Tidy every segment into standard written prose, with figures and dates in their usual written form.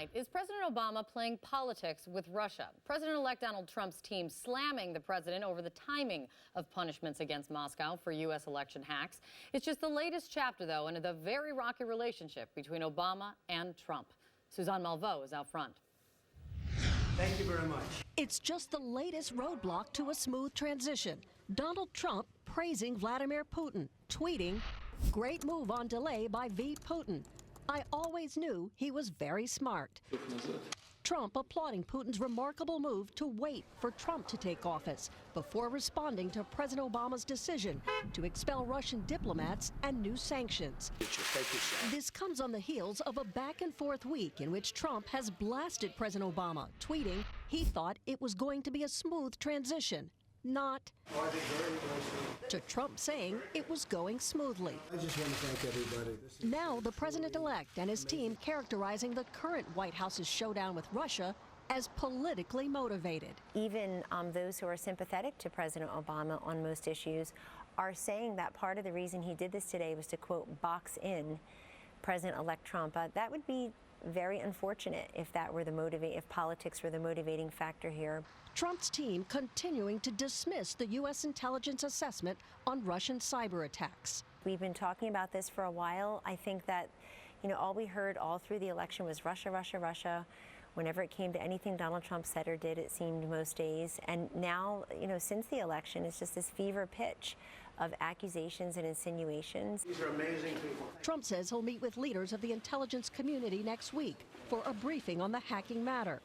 tonight, is President Obama playing politics with Russia? President-elect Donald Trump's team slamming the president over the timing of punishments against Moscow for U.S. election hacks. It's just the latest chapter, though, in the very rocky relationship between Obama and Trump. Suzanne Malveaux is out front. Thank you very much. It's just the latest roadblock to a smooth transition. Donald Trump praising Vladimir Putin, tweeting, "Great move on delay by V. Putin. I always knew he was very smart." Trump applauding Putin's remarkable move to wait for Trump to take office before responding to President Obama's decision to expel Russian diplomats and new sanctions. This comes on the heels of a back-and-forth week in which Trump has blasted President Obama, tweeting he thought it was going to be a smooth transition. Not. To Trump saying it was going smoothly. I just want to thank everybody. Now the president-elect and his team characterizing the current White House's showdown with Russia as politically motivated. Even those who are sympathetic to President Obama on most issues are saying that part of the reason he did this today was to, quote, box in President-elect Trump. That would be very unfortunate if that were if politics were the motivating factor here. Trump's team continuing to dismiss the U.S. intelligence assessment on Russian cyber attacks. We've been talking about this for a while. I think that, all we heard all through the election was Russia, Russia, Russia. Whenever it came to anything Donald Trump said or did, it seemed most days. And now, since the election, it's just this fever pitch of accusations and insinuations. These are amazing people. Trump says he'll meet with leaders of the intelligence community next week for a briefing on the hacking matter.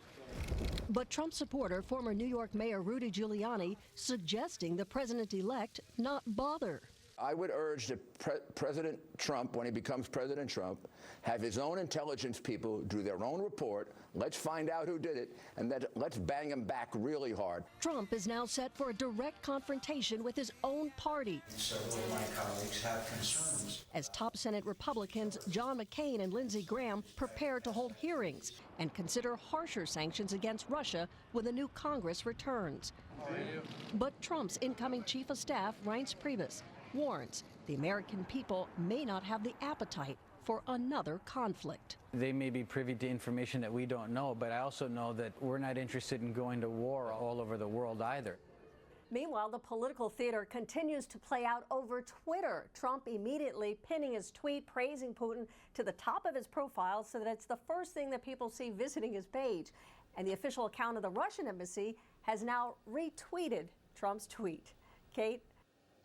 But Trump supporter, former New York Mayor Rudy Giuliani, suggesting the president-elect not bother. I would urge that President Trump, when he becomes President Trump, have his own intelligence people do their own report. Let's find out who did it, and then let's bang him back really hard. Trump is now set for a direct confrontation with his own party. Several of my colleagues have concerns. As top Senate Republicans John McCain and Lindsey Graham prepare to hold hearings and consider harsher sanctions against Russia when the new Congress returns. But Trump's incoming chief of staff, Reince Priebus, warns the American people may not have the appetite for another conflict. They may be privy to information that we don't know, but I also know that we're not interested in going to war all over the world either. Meanwhile, the political theater continues to play out over Twitter. Trump immediately pinning his tweet praising Putin to the top of his profile so that it's the first thing that people see visiting his page. And the official account of the Russian embassy has now retweeted Trump's tweet. Kate?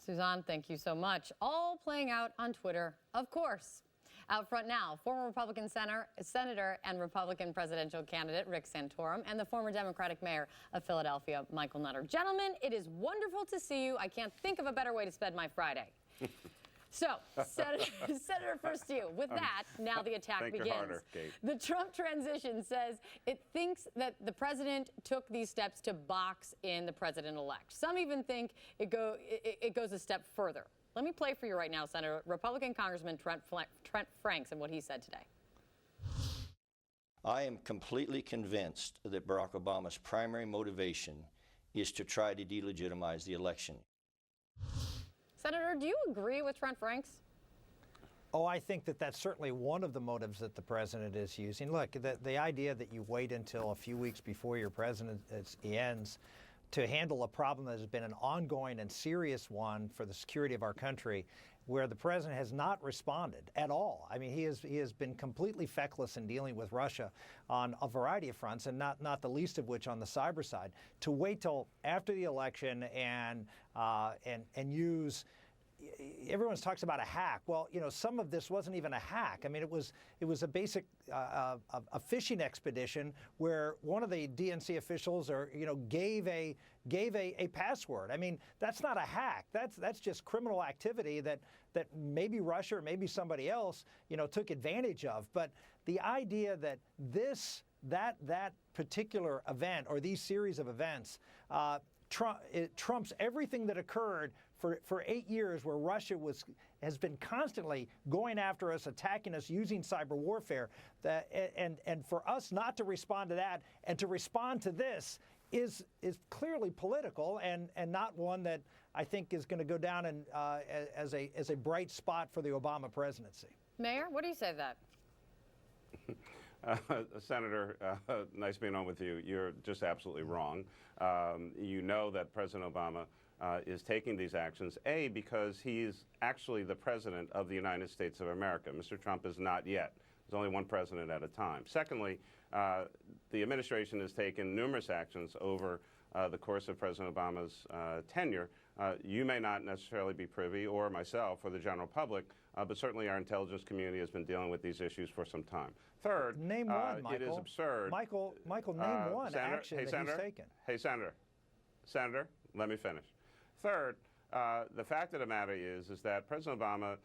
Suzanne, thank you so much. All playing out on Twitter, of course. Out front now, former Republican Senator and Republican presidential candidate Rick Santorum and the former Democratic mayor of Philadelphia, Michael Nutter. Gentlemen, it is wonderful to see you. I can't think of a better way to spend my Friday. So, Senator, first to you. With that, now the attack begins. Harder, Kate. The Trump transition says it thinks that the president took these steps to box in the president-elect. Some even think it goes a step further. Let me play for you right now, Senator, Republican Congressman Trent Franks and what he said today. I am completely convinced that Barack Obama's primary motivation is to try to delegitimize the election. Senator, do you agree with Trent Franks? Oh, I think that that's certainly one of the motives that the president is using. Look, the idea that you wait until a few weeks before your presidency ends to handle a problem that has been an ongoing and serious one for the security of our country, where the president has not responded at all. I mean, he has been completely feckless in dealing with Russia on a variety of fronts, and not the least of which on the cyber side. To wait till after the election and use. Everyone talks about a hack. Well, some of this wasn't even a hack. I mean, it was a basic a phishing expedition where one of the DNC officials gave a password. I mean, that's not a hack. That's just criminal activity that maybe Russia or maybe somebody else took advantage of. But the idea that that particular event or these series of events trumps everything that occurred for 8 years, where Russia has been constantly going after us, attacking us, using cyber warfare. And for us not to respond to that and to respond to this is clearly political and not one that I think is going to go down as a bright spot for the Obama presidency. Mayor, what do you say to that? Senator, nice being on with you. You're just absolutely wrong. You know that President Obama is taking these actions, A, because he's actually the president of the United States of America. Mr. Trump is not yet. There's only one president at a time. Secondly, the administration has taken numerous actions over the course of President Obama's tenure. You may not necessarily be privy, or myself, or the general public, but certainly our intelligence community has been dealing with these issues for some time. Third, name one, Michael. it is absurd. Michael, name one action that he's taken. Hey, Senator, let me finish. Third, the fact of the matter is that President Obama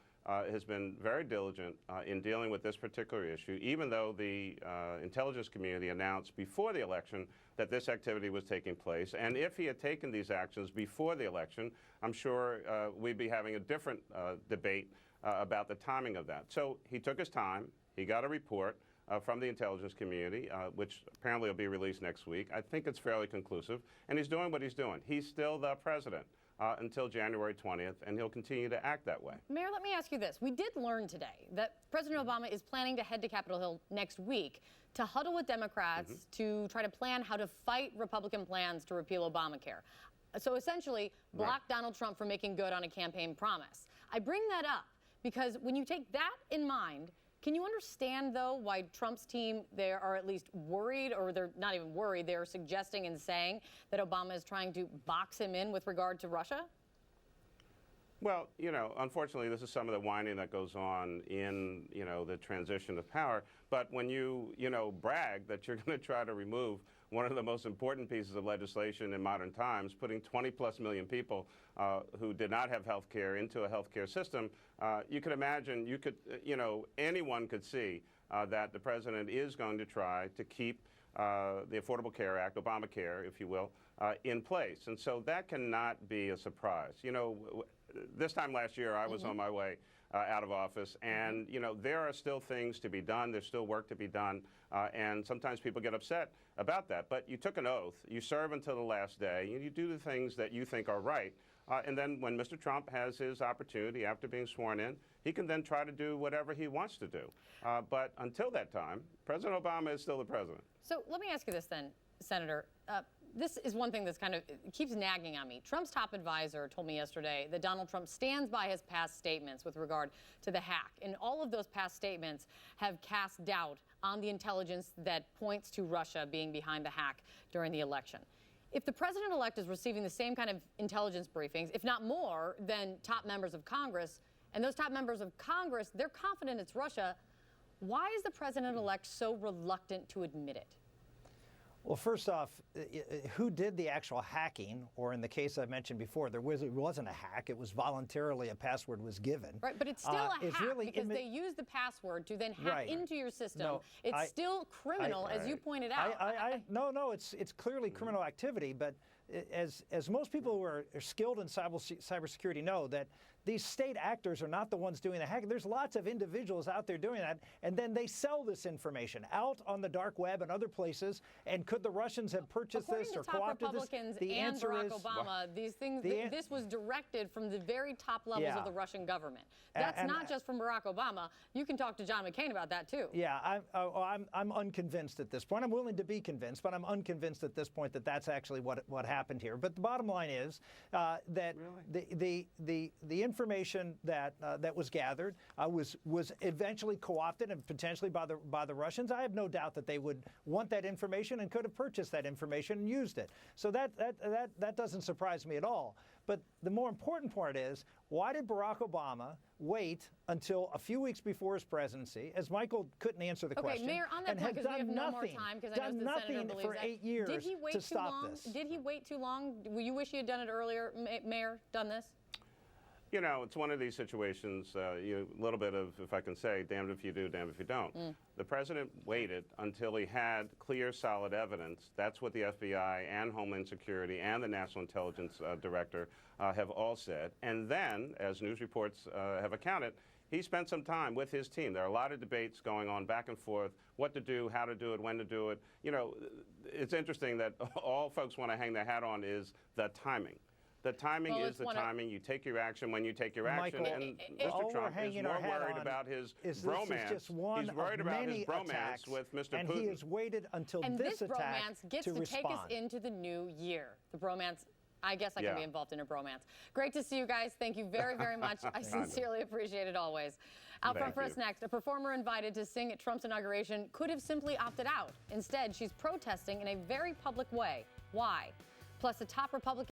has been very diligent in dealing with this particular issue, even though the intelligence community announced before the election that this activity was taking place. And if he had taken these actions before the election, I'm sure we'd be having a different debate about the timing of that. So he took his time. He got a report from the intelligence community, which apparently will be released next week. I think it's fairly conclusive. And he's doing what he's doing. He's still the president until January 20th, and he'll continue to act that way. Mayor, let me ask you this. We did learn today that President Obama is planning to head to Capitol Hill next week to huddle with Democrats to try to plan how to fight Republican plans to repeal Obamacare. So essentially, block Donald Trump from making good on a campaign promise. I bring that up because when you take that in mind, can you understand, though, why Trump's team, they are at least worried, or they're not even worried, they're suggesting and saying that Obama is trying to box him in with regard to Russia? Well, you know, unfortunately, this is some of the whining that goes on in, you know, the transition of power. But when you brag that you're going to try to remove one of the most important pieces of legislation in modern times, putting 20+ million people who did not have health care into a health care system, you could imagine, anyone could see that the president is going to try to keep the Affordable Care Act, Obamacare, if you will, in place. And so that cannot be a surprise. You know, this time last year, I was on my way out of office, and there are still things to be done. There's still work to be done, and sometimes people get upset about that. But you took an oath. You serve until the last day, and you do the things that you think are right. And then when Mr. Trump has his opportunity after being sworn in, he can then try to do whatever he wants to do. But until that time, President Obama is still the president. So let me ask you this then, Senator. This is one thing that's kind of keeps nagging on me. Trump's top advisor told me yesterday that Donald Trump stands by his past statements with regard to the hack. And all of those past statements have cast doubt on the intelligence that points to Russia being behind the hack during the election. If the president-elect is receiving the same kind of intelligence briefings, if not more, than top members of Congress, and those top members of Congress, they're confident it's Russia, why is the president-elect so reluctant to admit it? Well, first off, who did the actual hacking? Or in the case I mentioned before, it wasn't a hack. It was voluntarily a password was given. Right, but it's still a hack really because they use the password to then hack into your system. No, it's still criminal, as you pointed out. No, it's clearly criminal activity. But as most people who are skilled in cybersecurity know, that these state actors are not the ones doing the hacking. There's lots of individuals out there doing that, and then they sell this information out on the dark web and other places. And could the Russians have purchased this or co-opted this? Republicans and Barack Obama, these things, this was directed from the very top levels of the Russian government. That's not just from Barack Obama. You can talk to John McCain about that too. Yeah, I'm unconvinced at this point. I'm willing to be convinced, but I'm unconvinced at this point that that's actually what happened here. But the bottom line is that the information that was gathered was eventually co-opted and potentially by the Russians. I have no doubt that they would want that information and could have purchased that information and used it. So that doesn't surprise me at all. But the more important part is, why did Barack Obama wait until a few weeks before his presidency, as Michael couldn't answer the question, Okay, Mayor, on that point, because we have no more time, because I know the Senator believes for 8 years Did he wait to too stop long? this? Did he wait too long? You wish he had done it earlier, Mayor, done this? You know, it's one of these situations, a little bit of, if I can say, damned if you do, damned if you don't. The president waited until he had clear, solid evidence. That's what the FBI and Homeland Security and the National Intelligence Director have all said. And then, as news reports have accounted, he spent some time with his team. There are a lot of debates going on back and forth, what to do, how to do it, when to do it. You know, it's interesting that all folks want to hang their hat on is the timing. The timing Well, is it's the one of- timing. You take your action when you take your action. Michael, And all Mr. we're Trump is hanging our more hat worried on about his is bromance. This is just one He's worried of about many his bromance attacks, with Mr. and Putin. he has waited until And this this attack bromance gets to to respond. take us into the new year. The bromance, I guess I can Yeah. be involved in a bromance. Great to see you guys. Thank you very, very much. I sincerely appreciate it always. Out front Thank for us you. next, a performer invited to sing at Trump's inauguration could have simply opted out. Instead, she's protesting in a very public way. Why? Plus, a top Republican